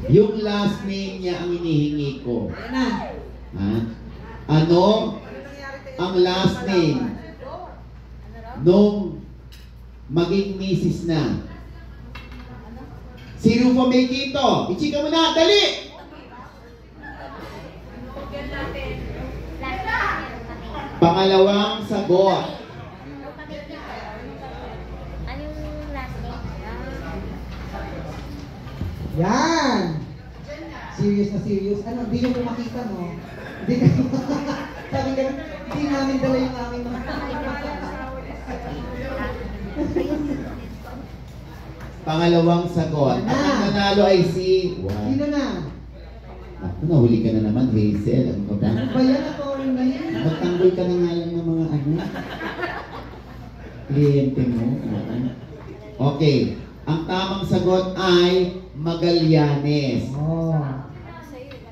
Yung last name niya ang hinihingi ko. Ha? Ano ang last name nung maging misis na? Sino po may kito? Ichika mo na, dali! Pangalawang sagot. Yan! Serious na serious. Ano, hindi nyo makita, no? Hindi kayo, sabi ka, hindi namin dala yung aming mga Pangalawang sagot. At ang nanalo ay si... Sino na? Ako, nahuli ka na naman, Hazel. Ano ka ba? Ano ba yan ako rin na yan? Magtanggol ka na nga lang ng mga ano. Kliyente mo. Okay. Ang tamang sagot ay Magallanes. Oh.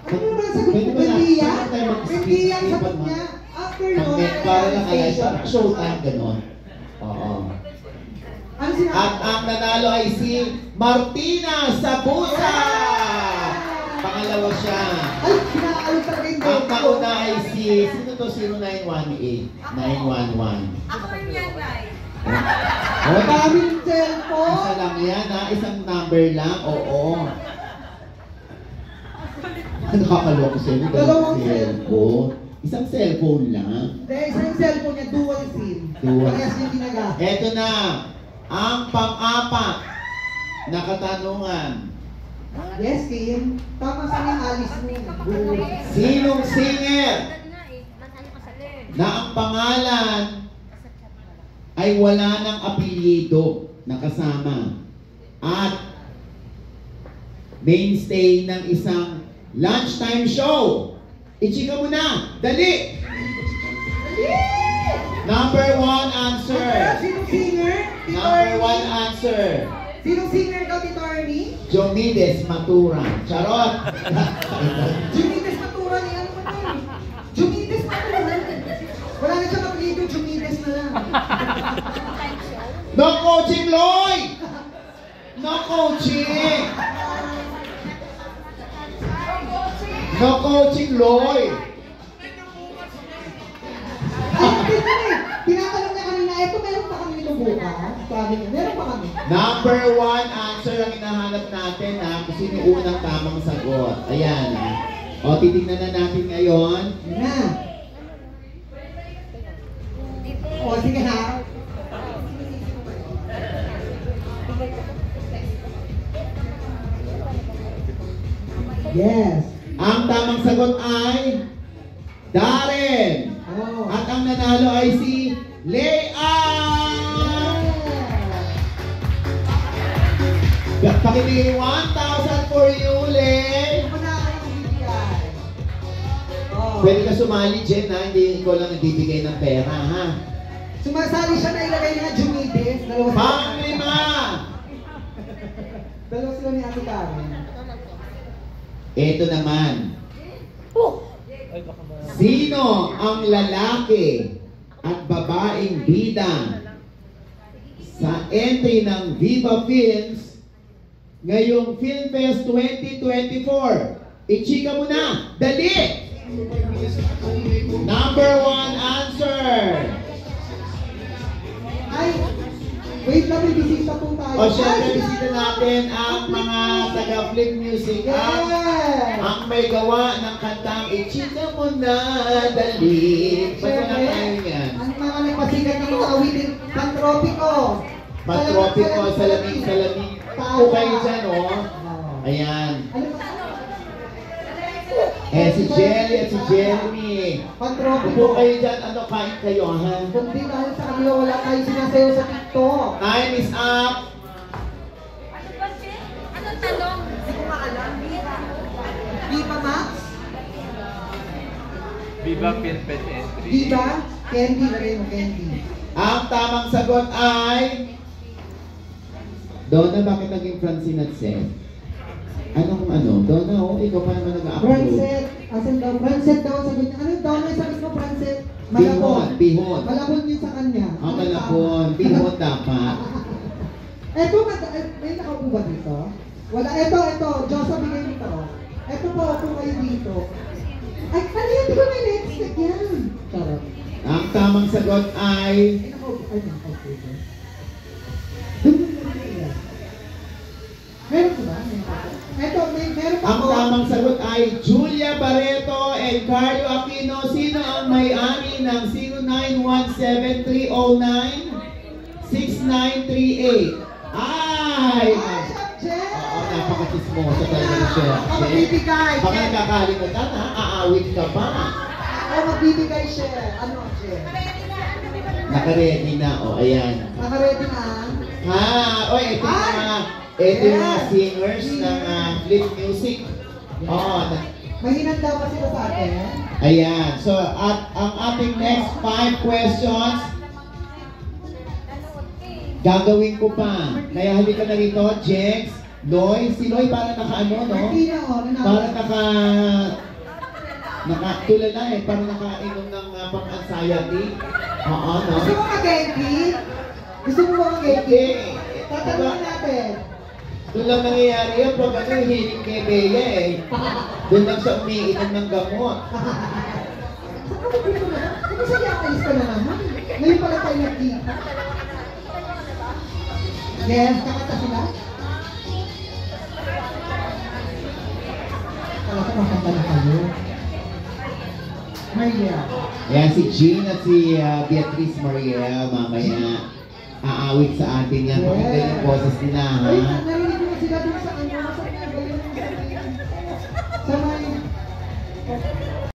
Ano ba sagot mo? Bendia? Bendia ang sagot niya? After no? Para lang kaya siya. Showtime, gano'n. Oo. At ang nanalo ay si Martina Sabusa. Pangalawa siya. Ay, pinakaalit talaga yung ang kauna ay si, sino to? 0918? 911. Ako rin yan, guys. Oh, daming cellphone. Isa lang yan, ha? Isang number lang? Oo. Nakakaloko sa'yo. Dalawang cellphone. Isang cellphone lang. Hindi, isang cellphone niya, dual SIM. Dual. Kaya siya ginagamit. Eto na. Ang pang-apat na katanungan. Yes, Kim. Tama sa niya, Alice mo. Sinong singer na ang pangalan ay wala ng apelyido na kasama at mainstay ng isang lunchtime show? Ichika mo na! Dali! Number one answer. Sinong singer? Number one answer. Sinong singer daw, Tito Ernie? Jomides Maturan. Charot! Jumides Maturan, ano ba ito? Jumides Maturan. Wala na siyang apelido, Jumides na lang. No coaching, Loy! No coaching! No coaching, Loy! Tinatanong niya kanina, eto meron pa kami nito bukas? Sabi niya, meron pa kami. Number one answer ang hinahanap natin, ha? Kung sino unang tamang sagot. Ayan, ha? O, titignan na natin ngayon. Yan na. O, sige ha. Yes. Ang tamang sagot ay Darren. Oh. At ang nanalo ay si Leia. Pakibigay 1,000 for you, Le. Ako na ako bibigay. Oh. Pwede ka sumali, Jen, ha? Hindi ikaw lang nagbibigay ng pera, ha? Sumasali siya na ilagay niya Jumides. Dalawa sila. Panglima! Dalawa sila ni Ate Karen. Ito naman. Sino ang lalaki at babaeng bida sa entry ng Viva Films ngayong Filmfest 2024? Ichika mo na! Dali! Number one answer! Ay, wait lang, may bisita po tayo. O syempre, bisita natin ang mga taga-Flip Music. Ang may gawa ng kantang Ichika mo na, dali. Ba't na tayo yan? Ang mga nagpasikat ng mga awitin, Pantropiko. Pantropiko, salaming. Tao kayo dyan, oh. Ayan. Ano ba? Si Jelly at si Jeremy. Pantropiko. Upo kayo dyan, ano, kain kayo, ha? Kundi dahil sa kanila wala kayo sinasayaw sa TikTok. Time is up. Ano ba, Jen? Anong tanong? Hindi ko maalam. Viva Max? Viva Filmpet Entry. Viva? Candy rin, Candy. Ang tamang sagot ay... Donna, bakit naging Francine at Seth? Anong ano? Donna, oh, ikaw pa naman nag-upload. Francet. Asan daw? Francet daw ang sagot niya. Ano daw na sabi ko, Francet? Malabon. Bihon. Malabon yun sa kanya. Malabon. Bihon dapat. Eto, may nakaupo ba dito? Wala. Eto. Diyos, bigay mo ito. po kayo dito. Ay, ano yan? Di ba may lipstick yan? Charot. Ang tamang sagot ay... Ay, naka-okay. Meron ko ba? Meron pa Ang po. tamang sagot ay Julia Barreto and Carlo Aquino. Sino ang may-ari ng 0917-309-6938? Ay! Oo, napaka-chismoso talaga siya. Ako magbibigay. Baka nakakalimutan ha? Aawit ka pa. Ako magbibigay siya. Ano siya? Naka-ready na. O, ayan. Naka-ready na. Oy, ito yung mga singers ng Flip Music. Oo. May hinanda pa sila sa atin. Ayan. So, at ang ating next 5 questions, gagawin ko pa. Kaya halika na rito, Jex, Loy. Si Loy para naka-ano, no? Hindi na, Para tulala eh. Para nakainom ng pang-anxiety. Oo, no? Gusto mo mag-genki? Gusto mo ba mag-genki? Tatanungin natin. Doon lang nangyayari yun pag ano, hiling kay Bea eh. Doon lang siya umiinom ng gamot. Ano sa alis ka na naman? Ngayon pala tayo nagkita. Yes, kakata sila? Kala ko makanta na kayo. Maria. Ayan, si Jean at si Beatrice Mariel mamaya aawit sa atin yan. Pakinggan yung boses nila, ha? Ay, narinig ko na sila dun sa ano. Sa may...